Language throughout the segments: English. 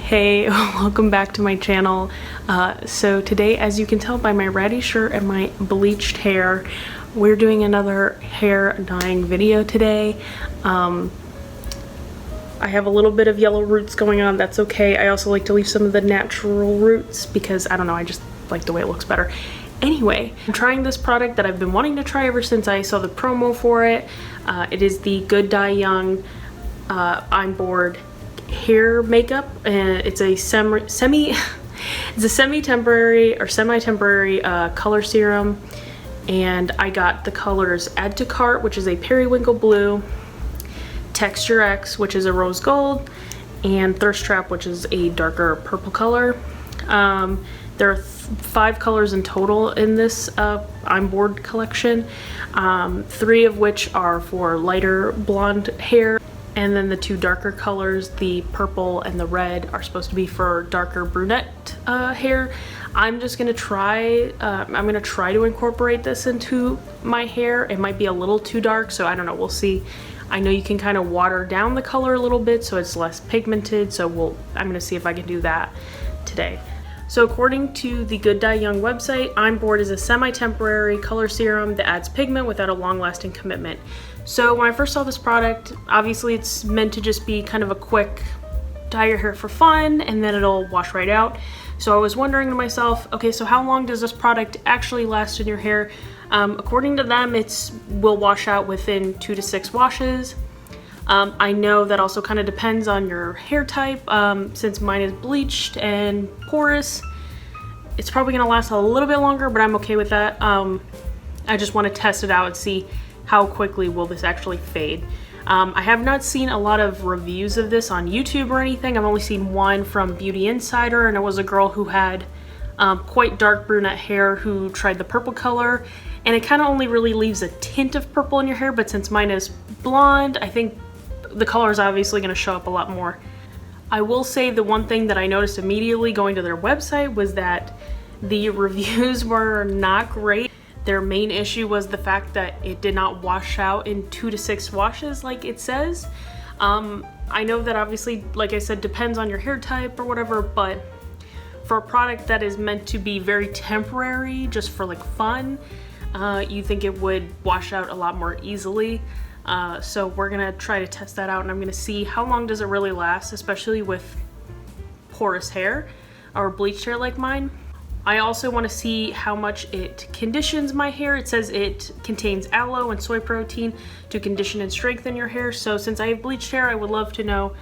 Hey, welcome back to my channel. So today, as you can tell by my ratty shirt and my bleached hair, we're doing another hair dyeing video today. I have a little bit of yellow roots going on. That's okay. I also like to leave some of the natural roots because, I don't know, I just like the way it looks better. Anyway, I'm trying this product that I've been wanting to try ever since I saw the promo for it. It is the Good Dye Young I'm Bored hair makeup, and it's a semi-temporary color serum, and I got the colors Add to Cart, which is a Periwinkle blue, Texture X, which is a rose gold, and Thirst Trap, which is a darker purple color. There are 5 colors in total in this I'm Bored collection, 3 of which are for lighter blonde hair. And then the 2 darker colors, the purple and the red, are supposed to be for darker brunette hair. I'm just gonna try, to incorporate this into my hair. It might be a little too dark, so I don't know, we'll see. I know you can kind of water down the color a little bit so it's less pigmented, so I'm gonna see if I can do that today. So according to the Good Dye Young website, I'm Bored is a semi-temporary color serum that adds pigment without a long-lasting commitment. So when I first saw this product, obviously it's meant to just be kind of a quick dye your hair for fun and then it'll wash right out. So I was wondering to myself, okay, so how long does this product actually last in your hair? According to them, it will wash out within 2 to 6 washes. I know that also kind of depends on your hair type. Since mine is bleached and porous, it's probably gonna last a little bit longer, but I'm okay with that. I just want to test it out and see how quickly will this actually fade. I have not seen a lot of reviews of this on YouTube or anything. I've only seen one from Beauty Insider, and it was a girl who had quite dark brunette hair who tried the purple color, and it kind of only really leaves a tint of purple in your hair, but since mine is blonde, I think the color is obviously going to show up a lot more. I will say the one thing that I noticed immediately going to their website was that the reviews were not great. Their main issue was the fact that it did not wash out in 2 to 6 washes like it says. I know that obviously, like I said, depends on your hair type or whatever, but for a product that is meant to be very temporary, just for like fun, you think it would wash out a lot more easily. So we're gonna try to test that out, and I'm gonna see how long does it really last, especially with porous hair or bleached hair like mine. I also want to see how much it conditions my hair. It says it contains aloe and soy protein to condition and strengthen your hair. So since I have bleached hair, I would love to know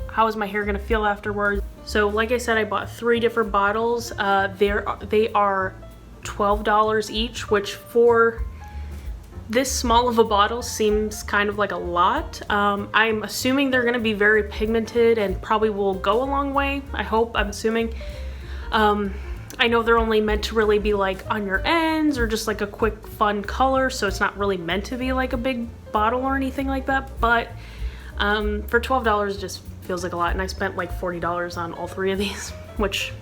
how is my hair going to feel afterwards. So like I said, I bought 3 different bottles. They are $12 each, which for this small of a bottle seems kind of like a lot. I'm assuming they're going to be very pigmented and probably will go a long way. I'm assuming. I know they're only meant to really be like on your ends or just like a quick fun color, so it's not really meant to be like a big bottle or anything like that, but for $12 just feels like a lot, and I spent like $40 on all 3 of these, which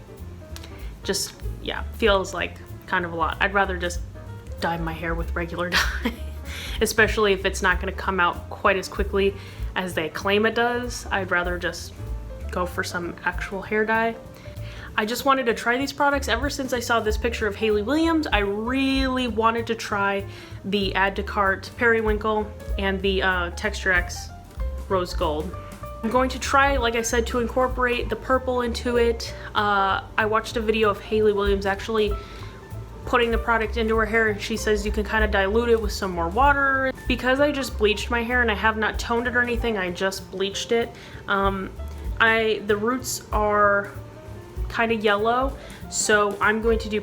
just, yeah, feels like kind of a lot. I'd rather just dye my hair with regular dye, especially if it's not going to come out quite as quickly as they claim it does. I'd rather just go for some actual hair dye. I just wanted to try these products ever since I saw this picture of Hayley Williams. I really wanted to try the Add to Cart Periwinkle and the Texture X Rose Gold. I'm going to try, like I said, to incorporate the purple into it. I watched a video of Hayley Williams actually putting the product into her hair, and she says you can kind of dilute it with some more water. Because I just bleached my hair and I have not toned it or anything, I just bleached it. The roots are kind of yellow, so I'm going to do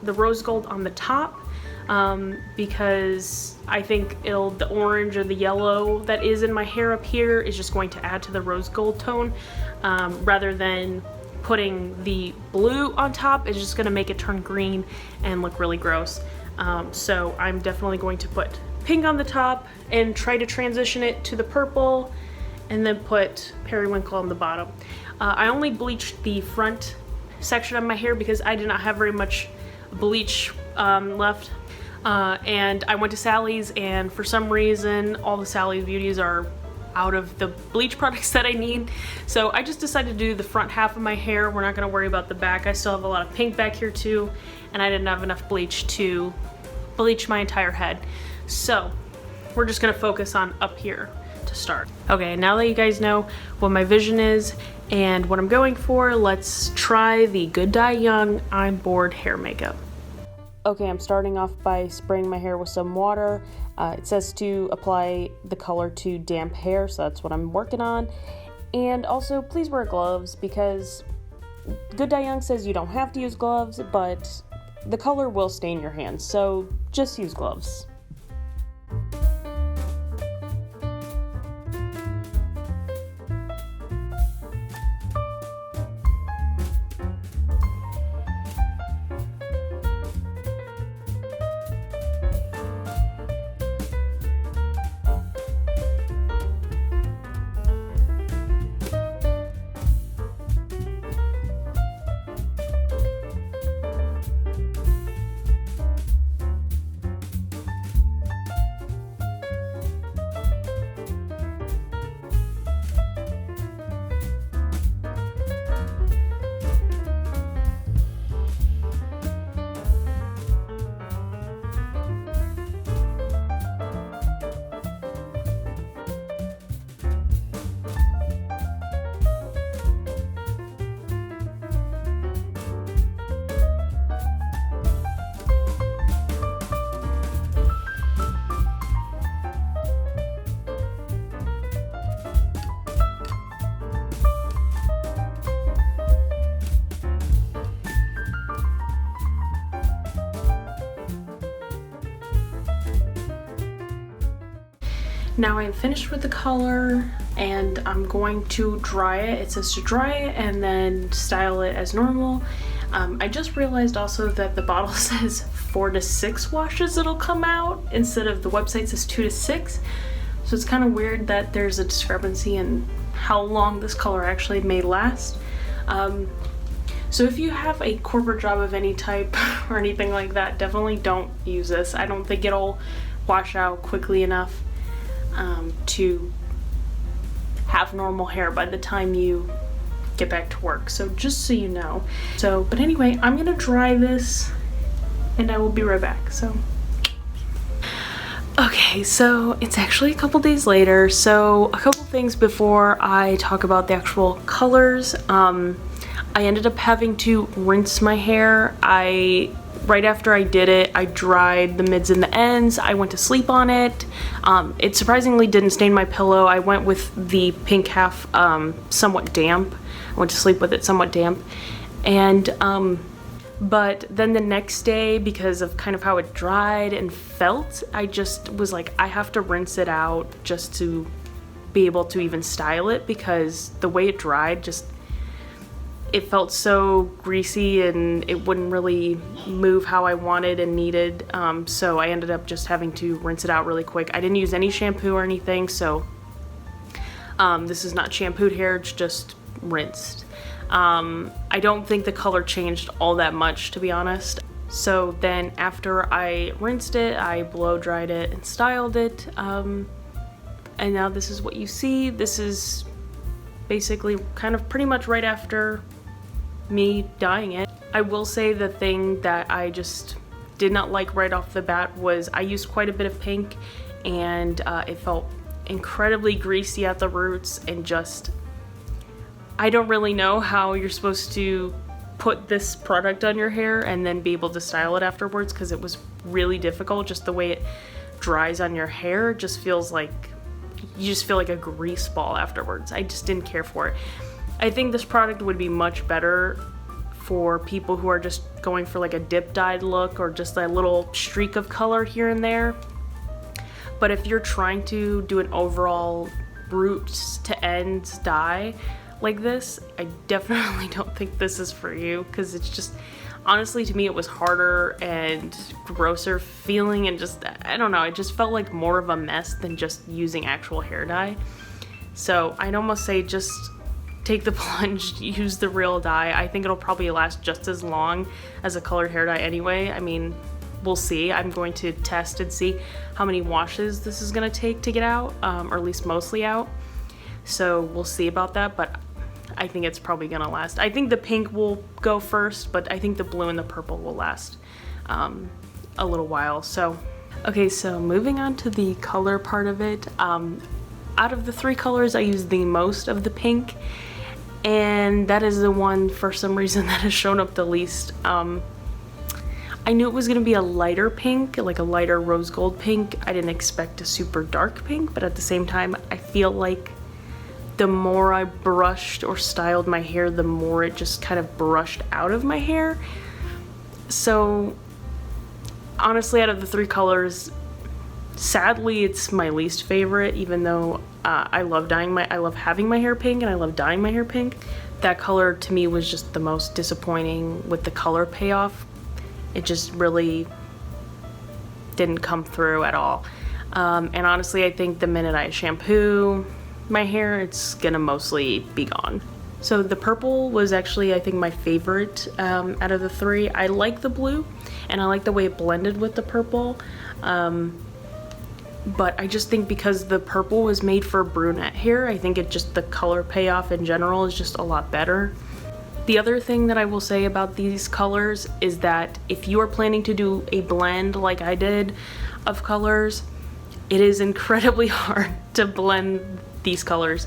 the rose gold on the top, because I think the orange or the yellow that is in my hair up here is just going to add to the rose gold tone, rather than putting the blue on top. It's just going to make it turn green and look really gross. So I'm definitely going to put pink on the top and try to transition it to the purple, and then put Periwinkle on the bottom. I only bleached the front section of my hair because I did not have very much bleach left, and I went to Sally's, and for some reason all the Sally's beauties are out of the bleach products that I need. So I just decided to do the front half of my hair. We're not gonna worry about the back. I still have a lot of pink back here too, and I didn't have enough bleach to bleach my entire head. So we're just gonna focus on up here to start. Okay, now that you guys know what my vision is and what I'm going for, let's try the Good Die Young I'm Bored hair makeup. Okay, I'm starting off by spraying my hair with some water. It says to apply the color to damp hair, so that's what I'm working on. And also, please wear gloves, because Good Die Young says you don't have to use gloves, but the color will stain your hands, so just use gloves. Now I'm finished with the color and I'm going to dry it. It says to dry it and then style it as normal. I just realized also that the bottle says 4 to 6 washes it'll come out instead of the website says 2 to 6. So it's kind of weird that there's a discrepancy in how long this color actually may last. So if you have a corporate job of any type or anything like that, definitely don't use this. I don't think it'll wash out quickly enough to have normal hair by the time you get back to work. So just so you know. But anyway, I'm gonna dry this and I will be right back. Okay, so it's actually a couple days later. So a couple things before I talk about the actual colors. I ended up having to rinse my hair. Right after I did it, I dried the mids and the ends. I went to sleep on it. It surprisingly didn't stain my pillow. I went with the pink half somewhat damp. I went to sleep with it somewhat damp. And but then the next day, because of kind of how it dried and felt, I just was like, I have to rinse it out just to be able to even style it, because the way it dried it felt so greasy and it wouldn't really move how I wanted and needed. So I ended up just having to rinse it out really quick. I didn't use any shampoo or anything, so this is not shampooed hair, it's just rinsed. I don't think the color changed all that much, to be honest. So then after I rinsed it, I blow dried it and styled it. And now this is what you see. This is basically kind of pretty much right after me dyeing it. I will say the thing that I just did not like right off the bat was I used quite a bit of pink, and it felt incredibly greasy at the roots, and just, I don't really know how you're supposed to put this product on your hair and then be able to style it afterwards, because it was really difficult. Just the way it dries on your hair just feels like, you just feel like a grease ball afterwards. I just didn't care for it. I think this product would be much better for people who are just going for like a dip dyed look or just a little streak of color here and there. But if you're trying to do an overall roots to ends dye like this, I definitely don't think this is for you, because it's just, honestly, to me it was harder and grosser feeling, and just, I don't know, it just felt like more of a mess than just using actual hair dye. So I'd almost say just take the plunge, use the real dye. I think it'll probably last just as long as a colored hair dye anyway. I mean, we'll see. I'm going to test and see how many washes this is gonna take to get out, or at least mostly out. So we'll see about that, but I think it's probably gonna last. I think the pink will go first, but I think the blue and the purple will last a little while. So, okay, so moving on to the color part of it. Out of the 3 colors, I use the most of the pink, and that is the one for some reason that has shown up the least. I knew it was gonna be a lighter pink, like a lighter rose gold pink. I didn't expect a super dark pink, but at the same time, I feel like the more I brushed or styled my hair, the more it just kind of brushed out of my hair. So honestly, out of the 3 colors, sadly, it's my least favorite, even though I love having my hair pink and I love dyeing my hair pink. That color to me was just the most disappointing with the color payoff. It just really didn't come through at all. And honestly, I think the minute I shampoo my hair, it's gonna mostly be gone. So the purple was actually, I think, my favorite out of the 3. I like the blue and I like the way it blended with the purple. But I just think because the purple was made for brunette hair, I think the color payoff in general is just a lot better. The other thing that I will say about these colors is that if you are planning to do a blend like I did of colors, it is incredibly hard to blend these colors.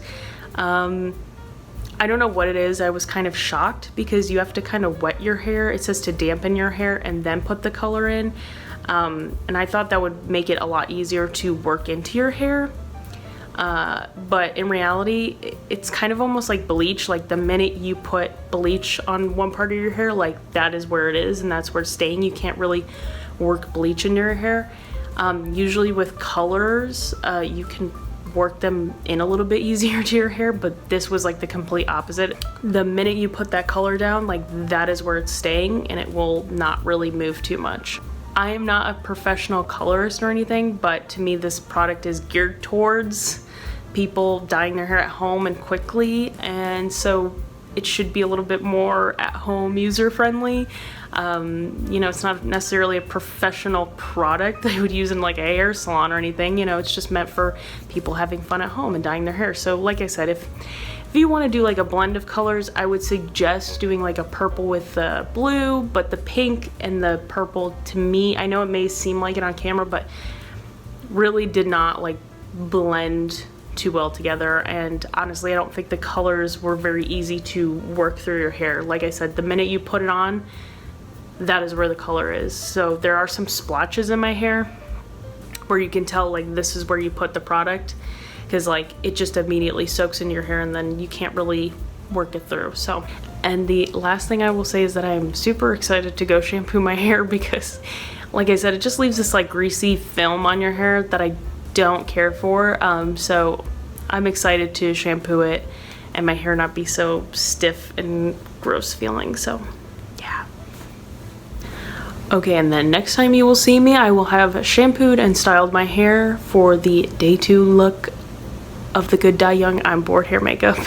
I don't know what it is. I was kind of shocked because you have to kind of wet your hair. It says to dampen your hair and then put the color in. And I thought that would make it a lot easier to work into your hair. But in reality, it's kind of almost like bleach. Like the minute you put bleach on one part of your hair, like that is where it is and that's where it's staying. You can't really work bleach in your hair. Usually with colors, you can work them in a little bit easier to your hair, but this was like the complete opposite. The minute you put that color down, like that is where it's staying and it will not really move too much. I am not a professional colorist or anything, but to me this product is geared towards people dyeing their hair at home and quickly, and so it should be a little bit more at home user friendly. You know, it's not necessarily a professional product that you would use in like a hair salon or anything. You know, it's just meant for people having fun at home and dyeing their hair. So like I said, if you want to do like a blend of colors, I would suggest doing like a purple with the blue, but the pink and the purple, to me, I know it may seem like it on camera, but really did not like blend too well together. And honestly, I don't think the colors were very easy to work through your hair. Like I said, the minute you put it on, that is where the color is. So there are some splotches in my hair where you can tell like this is where you put the product, because like it just immediately soaks into your hair and then you can't really work it through. So, and the last thing I will say is that I'm super excited to go shampoo my hair because like I said, it just leaves this like greasy film on your hair that I don't care for. So I'm excited to shampoo it and my hair not be so stiff and gross feeling. So yeah. Okay, and then next time you will see me, I will have shampooed and styled my hair for the day 2 look of the Good Die Young I'm Bored hair makeup.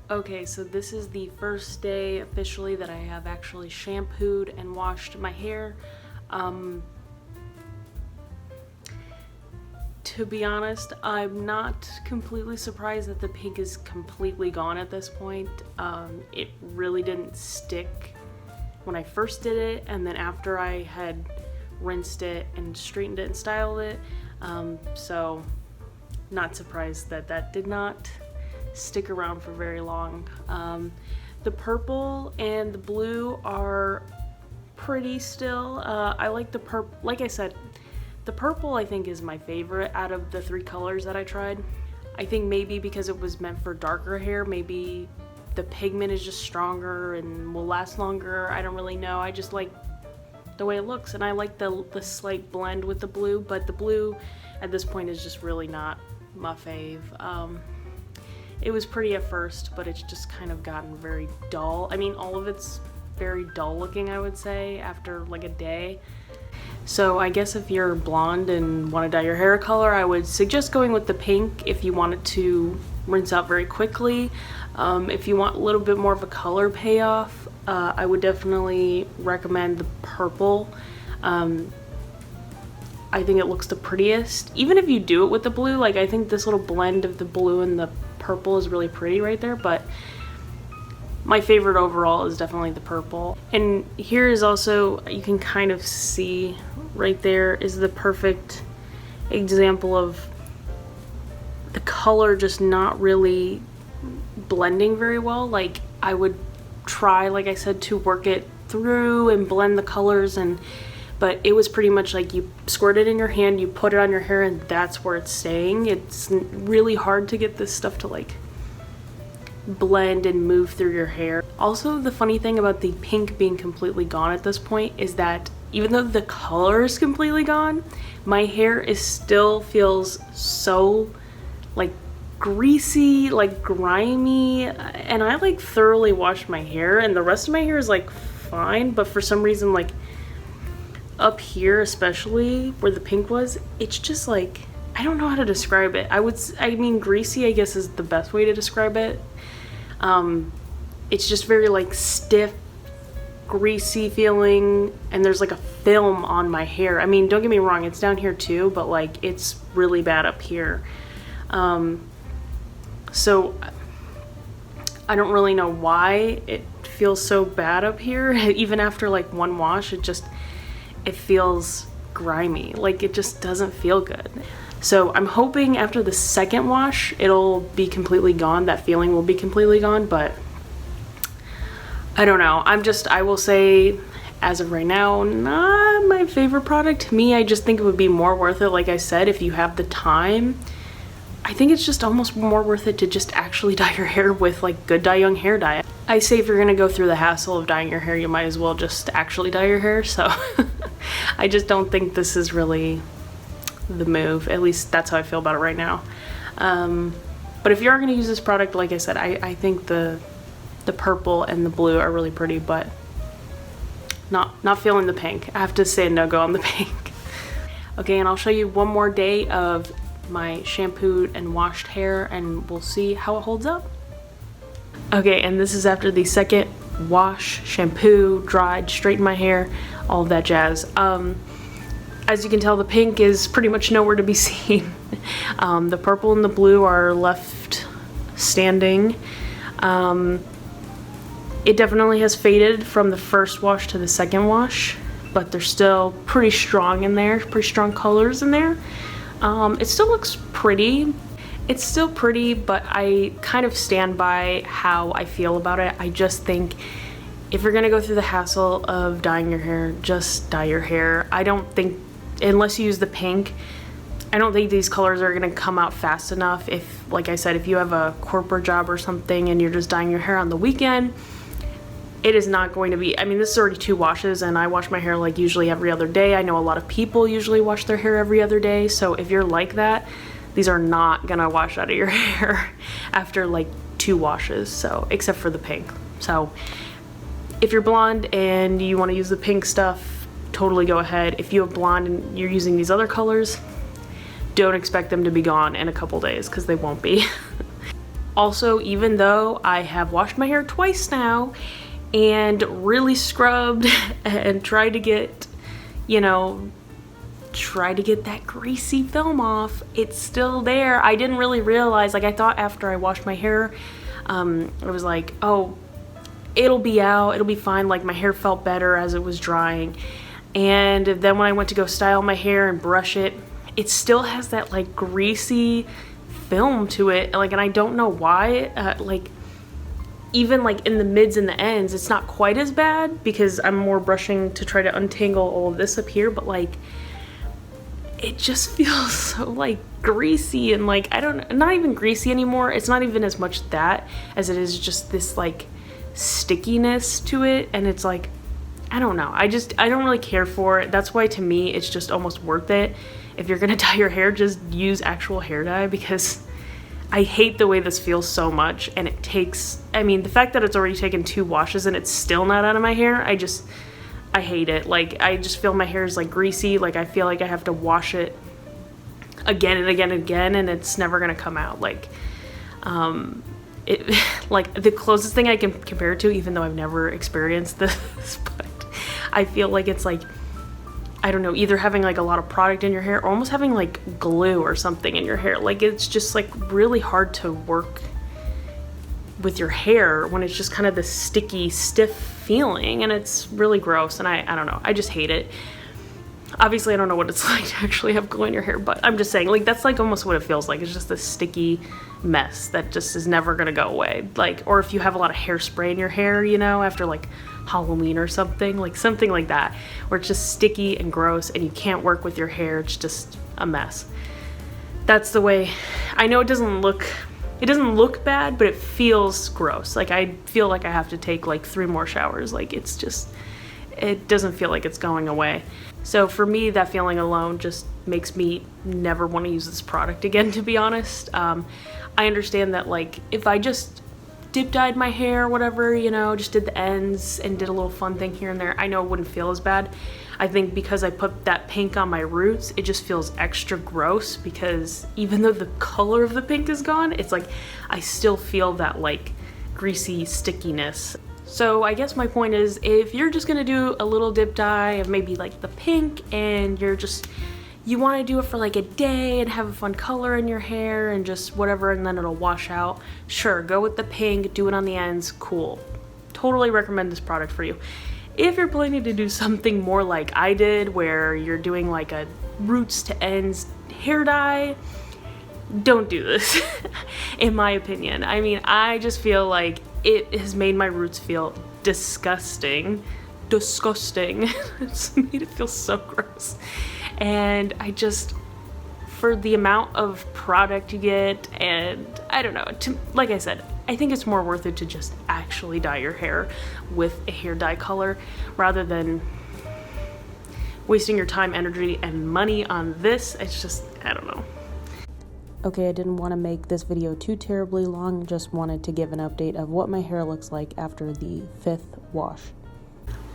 Okay, so this is the first day officially that I have actually shampooed and washed my hair. To be honest, I'm not completely surprised that the pink is completely gone at this point. It really didn't stick when I first did it, and then after I had rinsed it and straightened it and styled it. So not surprised that that did not stick around for very long. The purple and the blue are pretty still. I like the purple. Like I said, the purple I think is my favorite out of the 3 colors that I tried. I think maybe because it was meant for darker hair, maybe the pigment is just stronger and will last longer. I don't really know. I just like the way it looks, and I like the slight blend with the blue, but the blue at this point is just really not my fave. It was pretty at first, but it's just kind of gotten very dull. I mean, all of it's very dull looking, I would say, after like a day. So I guess if you're blonde and want to dye your hair a color, I would suggest going with the pink if you want it to rinse out very quickly. If you want a little bit more of a color payoff, I would definitely recommend the purple. I think it looks the prettiest. Even if you do it with the blue, like I think this little blend of the blue and the purple is really pretty right there, but my favorite overall is definitely the purple. And here is also, you can kind of see right there is the perfect example of the color just not really blending very well. Like I would try, like I said, to work it through and blend the colors, but it was pretty much like you squirt it in your hand, you put it on your hair, and that's where it's staying. It's really hard to get this stuff to like blend and move through your hair. Also, the funny thing about the pink being completely gone at this point is that even though the color is completely gone, my hair still feels so like greasy, like grimy, and I like thoroughly washed my hair, and the rest of my hair is like fine, but for some reason, like up here especially where the pink was, it's just like, I don't know how to describe it. I mean greasy I guess is the best way to describe it. It's just very like stiff, greasy feeling, and there's like a film on my hair. I mean, don't get me wrong, it's down here too, but like it's really bad up here. So I don't really know why it feels so bad up here. Even after like one wash, it feels grimy. Like it just doesn't feel good. So I'm hoping after the second wash, it'll be completely gone. That feeling will be completely gone, but I don't know. I will say, as of right now, not my favorite product. To me, I just think it would be more worth it, like I said, if you have the time. I think it's just almost more worth it to just actually dye your hair with like good Dye Young hair dye. I say if you're gonna go through the hassle of dyeing your hair, you might as well just actually dye your hair. So I just don't think this is really the move. At least that's how I feel about it right now. But if you are gonna use this product, like I said, I think the purple and the blue are really pretty, but not feeling the pink. I have to say a no-go on the pink. Okay, and I'll show you one more day of my shampooed and washed hair, and we'll see how it holds up. Okay, and this is after the second wash, shampoo, dried, straightened my hair, all of that jazz. As you can tell, the pink is pretty much nowhere to be seen. The purple and the blue are left standing. It definitely has faded from the first wash to the second wash, but they're still pretty strong in there, pretty strong colors in there. It still looks pretty. It's still pretty, but I kind of stand by how I feel about it. I just think if you're gonna go through the hassle of dyeing your hair, just dye your hair. I don't think, unless you use the pink, I don't think these colors are gonna come out fast enough. If, like I said, if you have a corporate job or something and you're just dyeing your hair on the weekend, it is not going to be, I mean, this is already 2 washes, and I wash my hair like usually every other day. I know a lot of people usually wash their hair every other day, so if you're like that, these are not gonna wash out of your hair after like 2 washes, so, except for the pink. So if you're blonde and you wanna use the pink stuff, totally go ahead. If you have blonde and you're using these other colors, don't expect them to be gone in a couple days, because they won't be. Also, even though I have washed my hair twice now, and really scrubbed and tried to get, that greasy film off, it's still there. I didn't really realize, like I thought after I washed my hair, it was like, oh, it'll be out, it'll be fine. Like my hair felt better as it was drying. And then when I went to go style my hair and brush it, it still has that like greasy film to it. Like, and I don't know why, even like in the mids and the ends, it's not quite as bad because I'm more brushing to try to untangle all of this up here, but like it just feels so like greasy and like, not even greasy anymore. It's not even as much that as it is just this like stickiness to it, and it's like, I don't know. I don't really care for it. That's why to me it's just almost worth it. If you're gonna dye your hair, just use actual hair dye, because I hate the way this feels so much, and it takes, I mean, the fact that it's already taken 2 washes and it's still not out of my hair, I hate it. Like, I just feel my hair is like greasy, like I feel like I have to wash it again and again and again, and it's never gonna come out. Like, like the closest thing I can compare it to, even though I've never experienced this, but I feel like it's like I don't know, either having like a lot of product in your hair or almost having like glue or something in your hair. Like it's just like really hard to work with your hair when it's just kind of this sticky, stiff feeling, and it's really gross, and I don't know, I just hate it. Obviously I don't know what it's like to actually have glue in your hair, but I'm just saying, like, that's like almost what it feels like. It's just this sticky mess that just is never gonna go away. Like, or if you have a lot of hairspray in your hair, you know, after like Halloween or something like that, where it's just sticky and gross and you can't work with your hair, it's just a mess. That's the way. I know it doesn't look bad, but it feels gross. Like I feel like I have to take like 3 more showers. Like it's just, it doesn't feel like it's going away. So for me, that feeling alone just makes me never want to use this product again, to be honest. I understand that like if I just dip dyed my hair or whatever, you know, just did the ends and did a little fun thing here and there, I know it wouldn't feel as bad. I think because I put that pink on my roots, it just feels extra gross, because even though the color of the pink is gone, it's like I still feel that like greasy stickiness. So I guess my point is, if you're just gonna do a little dip dye of maybe like the pink, and you want to do it for like a day and have a fun color in your hair and just whatever, and then it'll wash out, sure, go with the pink, do it on the ends, cool. Totally recommend this product for you. If you're planning to do something more like I did, where you're doing like a roots to ends hair dye, don't do this, in my opinion. I mean, I just feel like it has made my roots feel disgusting. It's made it feel so gross. And I just, for the amount of product you get, and I don't know, like I said, I think it's more worth it to just actually dye your hair with a hair dye color rather than wasting your time, energy, and money on this. It's just, I don't know. Okay, I didn't want to make this video too terribly long, just wanted to give an update of what my hair looks like after the 5th wash.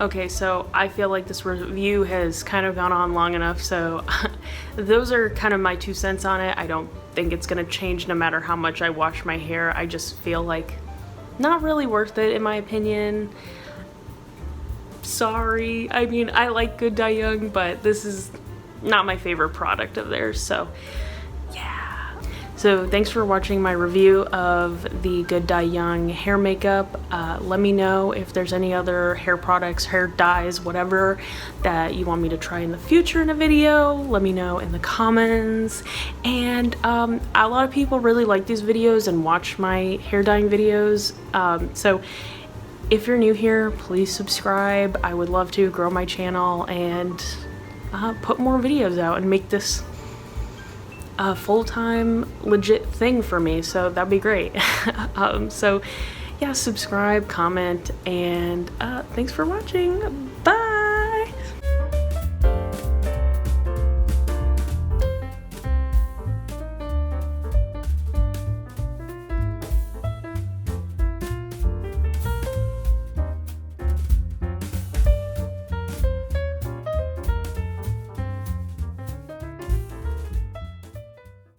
Okay, so I feel like this review has kind of gone on long enough, so those are kind of my 2 cents on it. I don't think it's gonna change no matter how much I wash my hair. I just feel like not really worth it, in my opinion. Sorry. I mean, I like Good Dye Young, but this is not my favorite product of theirs, so yeah. So thanks for watching my review of the Good Dye Young hair makeup. Let me know if there's any other hair products, hair dyes, whatever, that you want me to try in the future in a video. Let me know in the comments. And a lot of people really like these videos and watch my hair dyeing videos. So if you're new here, please subscribe. I would love to grow my channel and put more videos out and make this a full-time legit thing for me, so that'd be great. So yeah, subscribe, comment, and thanks for watching. Bye.